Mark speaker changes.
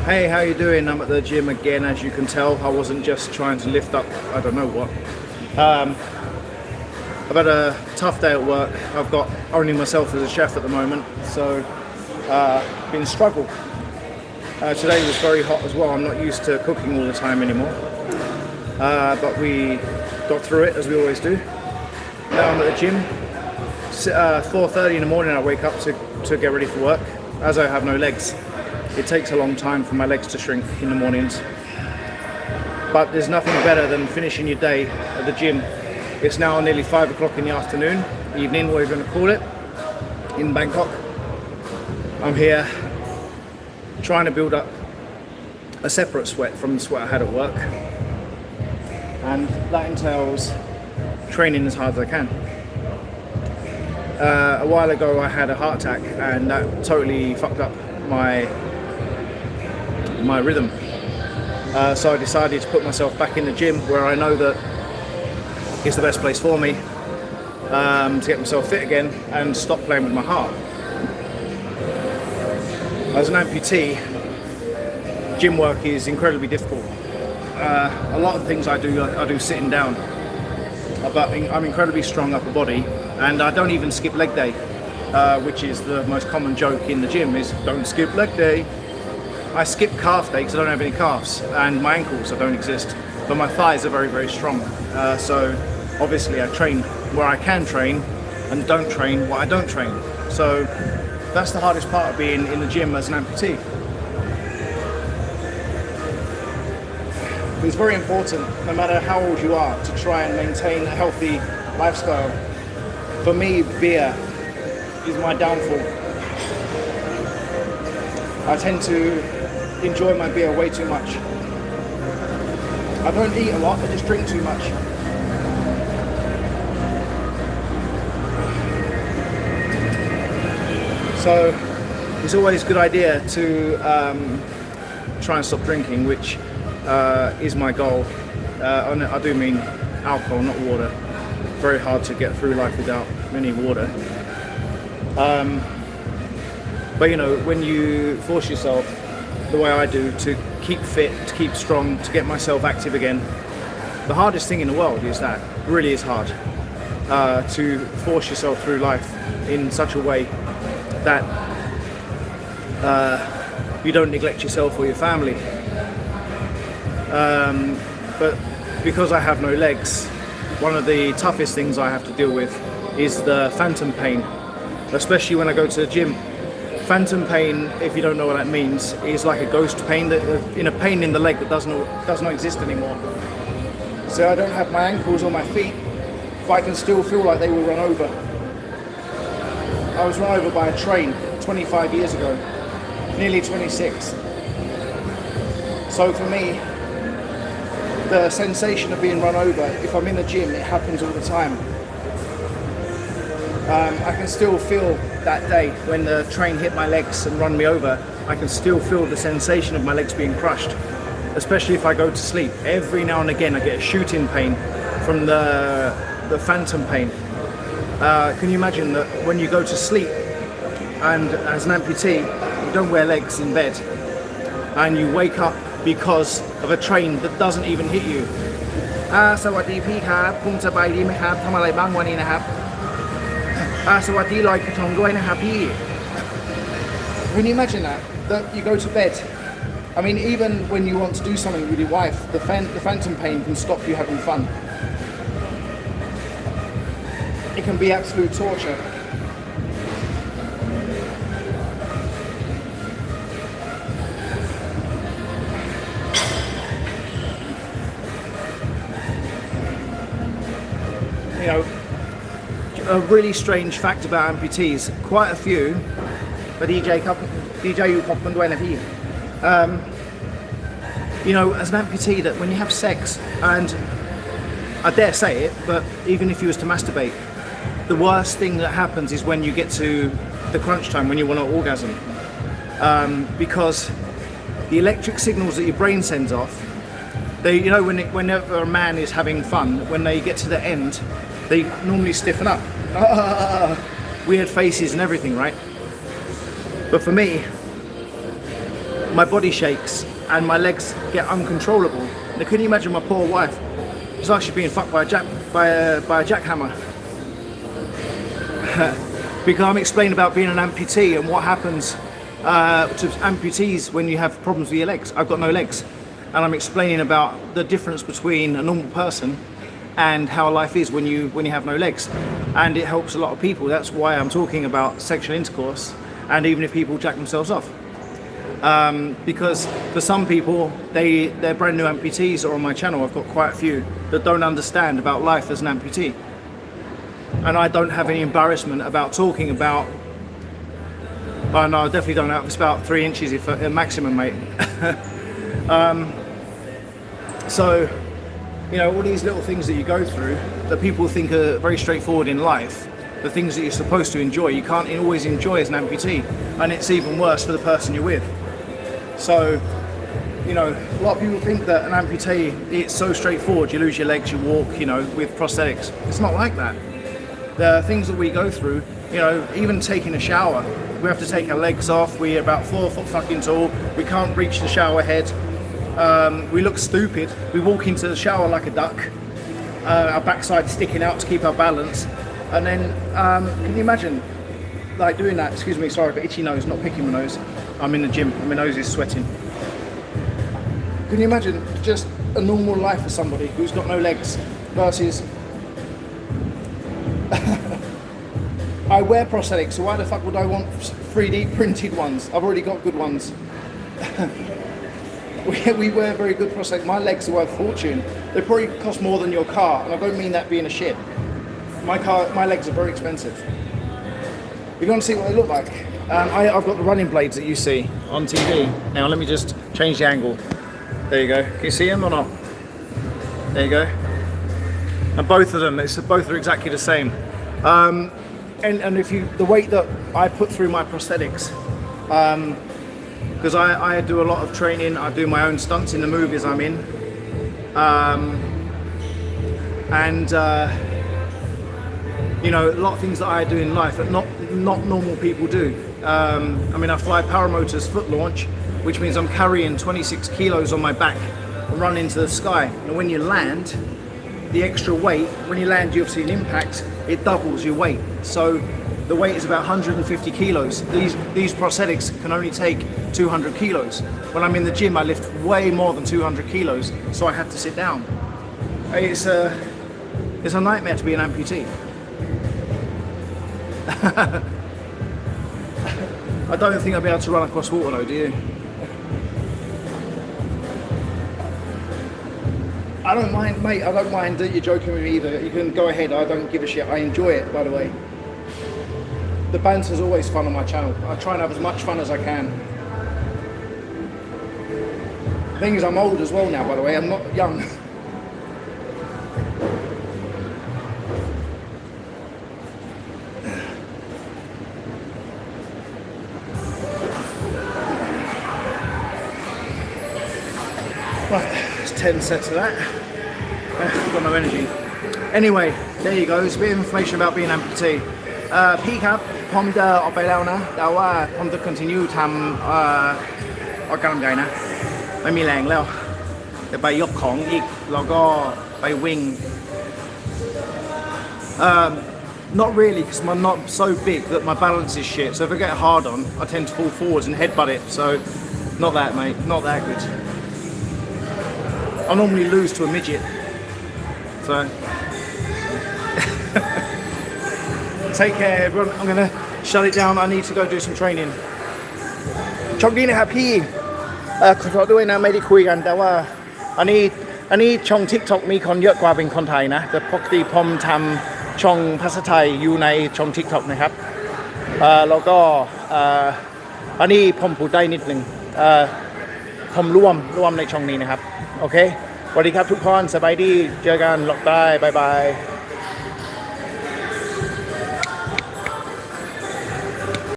Speaker 1: Hey, how you doing? I'm at the gym again. As you can tell, I wasn't just trying to lift up I don't know what. I've had a tough day at work. I've got only myself as a chef at the moment, so been a struggle. Today was very hot as well. I'm not used to cooking all the time anymore, but we got through it as we always do. Now I'm at the gym. 4:30 in the morning I wake up to get ready for work, as I have no legs. It takes a long time for my legs to shrink in the mornings. But there's nothing better than finishing your day at the gym. It's now nearly 5 o'clock in the afternoon, evening, whatever you're going to call it, in Bangkok. I'm here trying to build up a separate sweat from the sweat I had at work. And that entails training as hard as I can. A while ago I had a heart attack and that totally fucked up my rhythm. So I decided to put myself back in the gym where I know that it's the best place for me to get myself fit again and stop playing with my heart. As an amputee, gym work is incredibly difficult. A lot of things I do sitting down, but I'm incredibly strong upper body, and I don't even skip leg day, which is the most common joke in the gym is don't skip leg day. I skip calf day because I don't have any calves, and my ankles don't exist, but my thighs are very, very strong. So obviously I train where I can train and don't train what I don't train. So that's the hardest part of being in the gym as an amputee. It's very important, no matter how old you are, to try and maintain a healthy lifestyle. For me, beer is my downfall. I tend to enjoy my beer way too much. I don't eat a lot, I just drink too much. So it's always a good idea to try and stop drinking, which is my goal. And I do mean alcohol, not water. Very hard to get through life without any water. But you know, when you force yourself, the way I do, to keep fit, to keep strong, to get myself active again, the hardest thing in the world is that. It really is hard to force yourself through life in such a way that you don't neglect yourself or your family. But because I have no legs, one of the toughest things I have to deal with is the phantom pain, especially when I go to the gym. Phantom pain, if you don't know what that means, is like a ghost pain, a pain in the leg that does not exist anymore. So I don't have my ankles or my feet, but I can still feel like they will run over. I was run over by a train 25 years ago, nearly 26. So for me, the sensation of being run over, if I'm in the gym, it happens all the time. I can still feel that day when the train hit my legs and run me over. I can still feel the sensation of my legs being crushed, especially if I go to sleep. Every now and again I get a shooting pain from the phantom pain. Can you imagine that when you go to sleep and as an amputee you don't wear legs in bed and you wake up because of a train that doesn't even hit you? สวัสดีพี่ครับคุณสบายดีไหมครับทำอะไรบ้างวันนี้นะครับสวัสดีลอยกระทงด้วยนะครับพี่ Can you imagine that you go to bed? I mean, even when you want to do something with your wife, the phantom pain can stop you having fun. It can be absolute torture. You know, a really strange fact about amputees, quite a few, but DJ อยู่ขอบคุณด้วยนะพี่ you know, as an amputee, that when you have sex, and I dare say it, but even if you was to masturbate, the worst thing that happens is when you get to the crunch time, when you want to orgasm, because the electric signals that your brain sends off, they, you know, whenever a man is having fun, when they get to the end, they normally stiffen up. Weird faces and everything, right? But for me, my body shakes and my legs get uncontrollable. Now, can you imagine my poor wife? She's like she's being fucked by a jackhammer. Because I'm explaining about being an amputee and what happens to amputees when you have problems with your legs. I've got no legs, and I'm explaining about the difference between a normal person and how life is when you have no legs, and it helps a lot of people. That's why I'm talking about sexual intercourse, and even if people jack themselves off, because for some people they're brand new amputees are on my channel. I've got quite a few that don't understand about life as an amputee, and I don't have any embarrassment about talking about. Oh no, I definitely don't have. It's about 3 inches if maximum, mate. So, you know, all these little things that you go through that people think are very straightforward in life, the things that you're supposed to enjoy, you can't always enjoy as an amputee, and it's even worse for the person you're with. So, you know, a lot of people think that an amputee, it's so straightforward. You lose your legs, you walk, you know, with prosthetics. It's not like that. The things that we go through, you know, even taking a shower, we have to take our legs off. We're about 4 foot fucking tall. We can't reach the shower head. We look stupid. We walk into the shower like a duck. Our backside sticking out to keep our balance. And then, can you imagine, like doing that? Excuse me, sorry, but itchy nose, not picking my nose. I'm in the gym and my nose is sweating. Can you imagine just a normal life for somebody who's got no legs versus I wear prosthetics, so why the fuck would I want 3D printed ones? I've already got good ones. we wear very good prosthetics. My legs are worth a fortune. They probably cost more than your car, and I don't mean that being a shit. My legs are very expensive. You're going to see what they look like. I've got the running blades that you see on TV. Now let me just change the angle. There you go. Can you see them or not? There you go. And both of them, both are exactly the same. And if the weight that I put through my prosthetics, because I do a lot of training, I do my own stunts in the movies I'm in, you know, a lot of things that I do in life that not normal people do. I mean, I fly paramotors foot launch, which means I'm carrying 26 kilos on my back and run into the sky. And when you land, the extra weight, when you land, you obviously an impact, it doubles your weight. So the weight is about 150 kilos. These prosthetics can only take 200 kilos. When I'm in the gym, I lift way more than 200 kilos, so I have to sit down. It's a nightmare to be an amputee. I don't think I'll be able to run across water though, do you? I don't mind, mate, I don't mind that you're joking with me either. You can go ahead, I don't give a shit. I enjoy it, by the way. The banter's always fun on my channel. I try and have as much fun as I can. The thing is, I'm old as well now, by the way. I'm not young. Right, it's 10 sets of that. I've got no energy. Anyway, there you go. It's a bit of information about being an amputee. พี่ครับผมจะออกไปแล้วนะแต่ว่าผมจะ continue ทำออกกำลังกายนะไม่มีแรงแล้วจะไปยกของอีกแล้วก็ไปวิ่ง not really, because I'm not so big that my balance is shit, so if I get hard on I tend to fall forwards and headbutt it, so not that, mate, not that good. I normally lose to a midget, so take care everyone. I'm gonna shut it down. I need to go do some training. โชคดีนะครับพี่ขอโทษด้วยนะไม่ได้คุยกันแต่ว่าอันนี้ช่อง TikTok มีคนเยอะกว่าเป็นคนไทยนะแต่ปกติผมทำช่องภาษาไทยอยู่ในช่อง TikTok นะครับแล้วก็อันนี้ผมพูดได้นิดนึงผมร่วมในช่องนี้นะครับโอเคสวัสดีครับทุกคนสบายดีเจอกันล็อกได้บายบาย